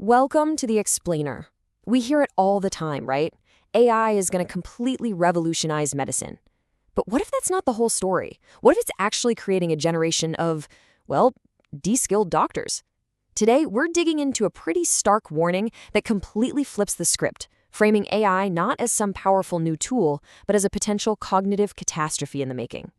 Welcome to the Explainer. We hear it all the time, right? AI is going to completely revolutionize medicine. But what if that's not the whole story? What if it's actually creating a generation of, well, de-skilled doctors? Today, we're digging into a pretty stark warning that completely flips the script, framing AI not as some powerful new tool, but as a potential cognitive catastrophe in the making.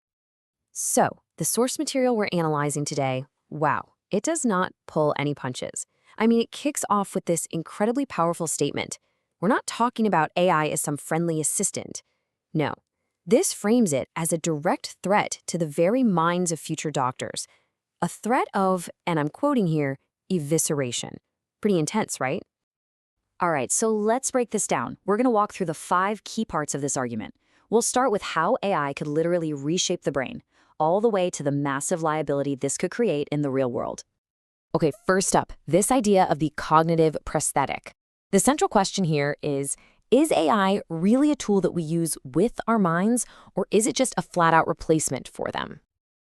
So, the source material we're analyzing today, wow, it does not pull any punches. I mean, it kicks off with this incredibly powerful statement. We're not talking about AI as some friendly assistant. No, this frames it as a direct threat to the very minds of future doctors. A threat of, and I'm quoting here, evisceration. Pretty intense, right? All right, so let's break this down. We're going to walk through the 5 key parts of this argument. We'll start with how AI could literally reshape the brain, all the way to the massive liability this could create in the real world. Okay, first up, this idea of the cognitive prosthetic. The central question here is AI really a tool that we use with our minds, or is it just a flat-out replacement for them?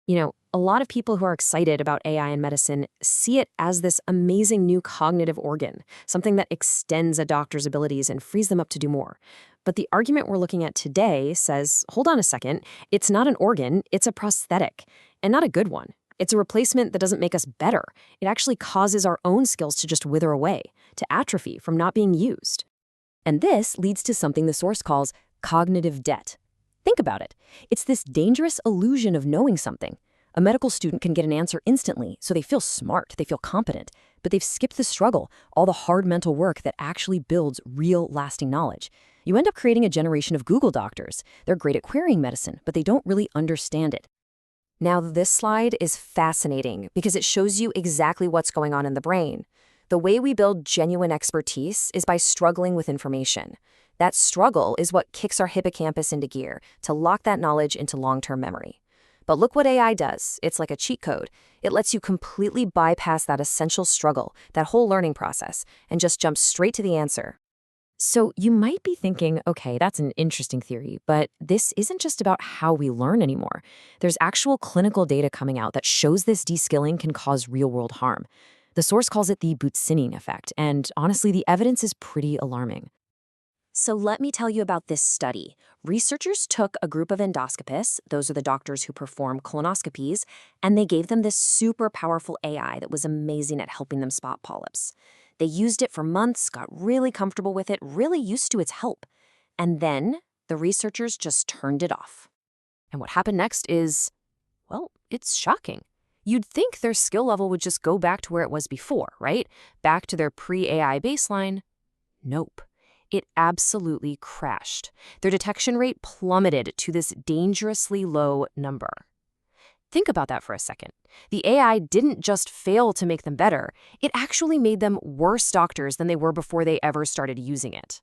You know, a lot of people who are excited about AI in medicine see it as this amazing new cognitive organ, something that extends a doctor's abilities and frees them up to do more. But the argument we're looking at today says, hold on a second, it's not an organ, it's a prosthetic, and not a good one. It's a replacement that doesn't make us better. It actually causes our own skills to just wither away, to atrophy from not being used. And this leads to something the source calls cognitive debt. Think about it. It's this dangerous illusion of knowing something. A medical student can get an answer instantly, so they feel smart, they feel competent, but they've skipped the struggle, all the hard mental work that actually builds real, lasting knowledge. You end up creating a generation of Google doctors. They're great at querying medicine, but they don't really understand it. Now, this slide is fascinating because it shows you exactly what's going on in the brain. The way we build genuine expertise is by struggling with information. That struggle is what kicks our hippocampus into gear to lock that knowledge into long-term memory. But look what AI does. It's like a cheat code. It lets you completely bypass that essential struggle, that whole learning process, and just jump straight to the answer. So you might be thinking, okay, that's an interesting theory, but this isn't just about how we learn anymore. There's actual clinical data coming out that shows this de-skilling can cause real-world harm. The source calls it the Budzyń effect, and honestly, the evidence is pretty alarming. So let me tell you about this study. Researchers took a group of endoscopists, those are the doctors who perform colonoscopies, and they gave them this super powerful AI that was amazing at helping them spot polyps. They used it for months, got really comfortable with it, really used to its help. And then the researchers just turned it off. And what happened next is, well, it's shocking. You'd think their skill level would just go back to where it was before, right? Back to their pre-AI baseline. Nope. It absolutely crashed. Their detection rate plummeted to this dangerously low number. Think about that for a second. The AI didn't just fail to make them better, it actually made them worse doctors than they were before they ever started using it.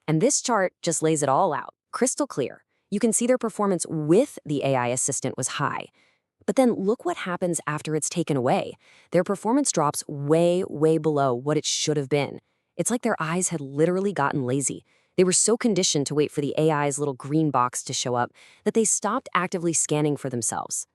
And this chart just lays it all out, crystal clear. You can see their performance with the AI assistant was high. But then look what happens after it's taken away. Their performance drops way, way below what it should have been. It's like their eyes had literally gotten lazy. They were so conditioned to wait for the AI's little green box to show up that they stopped actively scanning for themselves.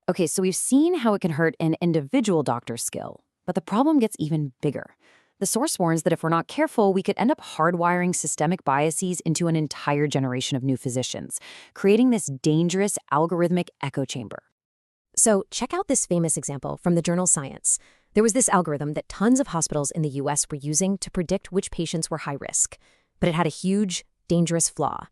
Okay, so we've seen how it can hurt an individual doctor's skill, but the problem gets even bigger. The source warns that if we're not careful, we could end up hardwiring systemic biases into an entire generation of new physicians, creating this dangerous algorithmic echo chamber. So check out this famous example from the journal Science. There was this algorithm that tons of hospitals in the US were using to predict which patients were high risk, but it had a huge, dangerous flaw.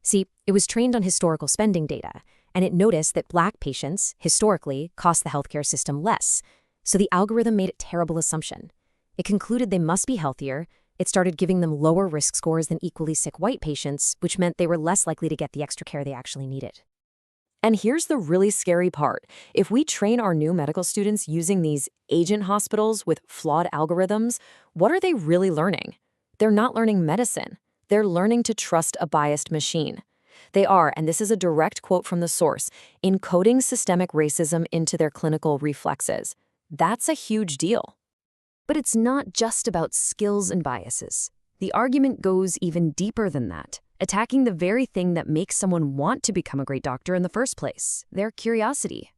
See, it was trained on historical spending data, and it noticed that Black patients, historically, cost the healthcare system less. So the algorithm made a terrible assumption. It concluded they must be healthier. It started giving them lower risk scores than equally sick white patients, which meant they were less likely to get the extra care they actually needed. And here's the really scary part. If we train our new medical students using these agent hospitals with flawed algorithms, what are they really learning? They're not learning medicine. They're learning to trust a biased machine. They are, and this is a direct quote from the source, encoding systemic racism into their clinical reflexes. That's a huge deal. But it's not just about skills and biases. The argument goes even deeper than that, attacking the very thing that makes someone want to become a great doctor in the first place, their curiosity.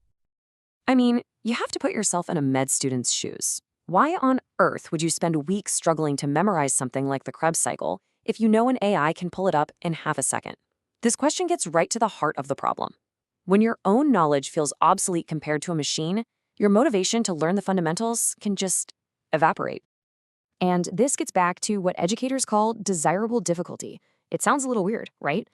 I mean, you have to put yourself in a med student's shoes. Why on earth would you spend weeks struggling to memorize something like the Krebs cycle if you know an AI can pull it up in half a second? This question gets right to the heart of the problem. When your own knowledge feels obsolete compared to a machine, your motivation to learn the fundamentals can just evaporate. And this gets back to what educators call desirable difficulty. It sounds a little weird, right?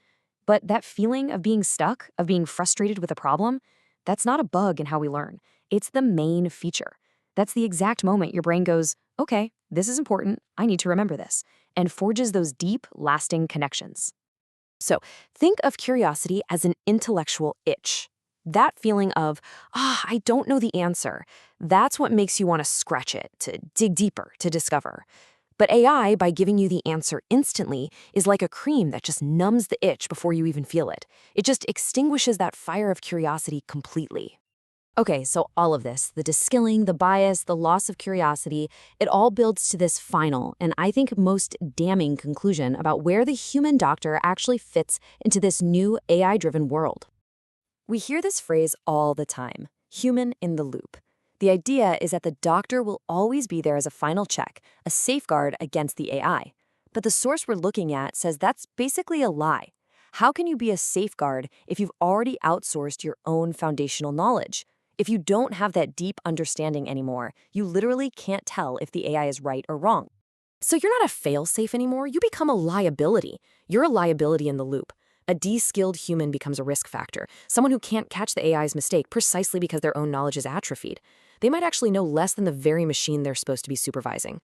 But that feeling of being stuck, of being frustrated with a problem, that's not a bug in how we learn. It's the main feature. That's the exact moment your brain goes, okay, this is important, I need to remember this, and forges those deep, lasting connections. So think of curiosity as an intellectual itch. That feeling of, I don't know the answer, that's what makes you want to scratch it, to dig deeper, to discover. But AI, by giving you the answer instantly, is like a cream that just numbs the itch before you even feel it. It just extinguishes that fire of curiosity completely. Okay, so all of this, the deskilling, the bias, the loss of curiosity, it all builds to this final, and I think most damning conclusion about where the human doctor actually fits into this new AI-driven world. We hear this phrase all the time, human in the loop. The idea is that the doctor will always be there as a final check, a safeguard against the AI. But the source we're looking at says that's basically a lie. How can you be a safeguard if you've already outsourced your own foundational knowledge? If you don't have that deep understanding anymore, you literally can't tell if the AI is right or wrong. So you're not a fail-safe anymore, you become a liability. You're a liability in the loop. A de-skilled human becomes a risk factor, someone who can't catch the AI's mistake precisely because their own knowledge is atrophied. They might actually know less than the very machine they're supposed to be supervising.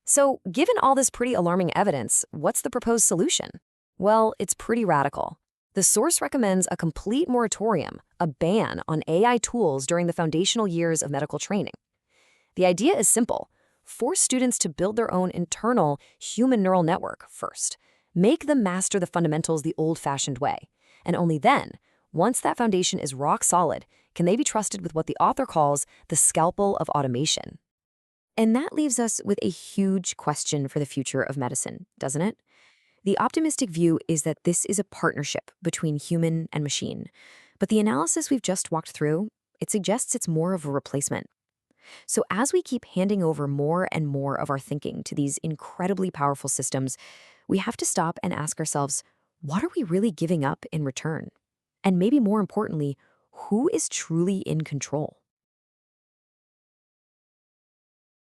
So, given all this pretty alarming evidence, what's the proposed solution? Well, it's pretty radical. The source recommends a complete moratorium, a ban on AI tools during the foundational years of medical training. The idea is simple. Force students to build their own internal human neural network first. Make them master the fundamentals the old-fashioned way. And only then, once that foundation is rock solid, can they be trusted with what the author calls the scalpel of automation. And that leaves us with a huge question for the future of medicine, doesn't it? The optimistic view is that this is a partnership between human and machine. But the analysis we've just walked through, it suggests it's more of a replacement. So as we keep handing over more and more of our thinking to these incredibly powerful systems, we have to stop and ask ourselves, what are we really giving up in return? And maybe more importantly, who is truly in control?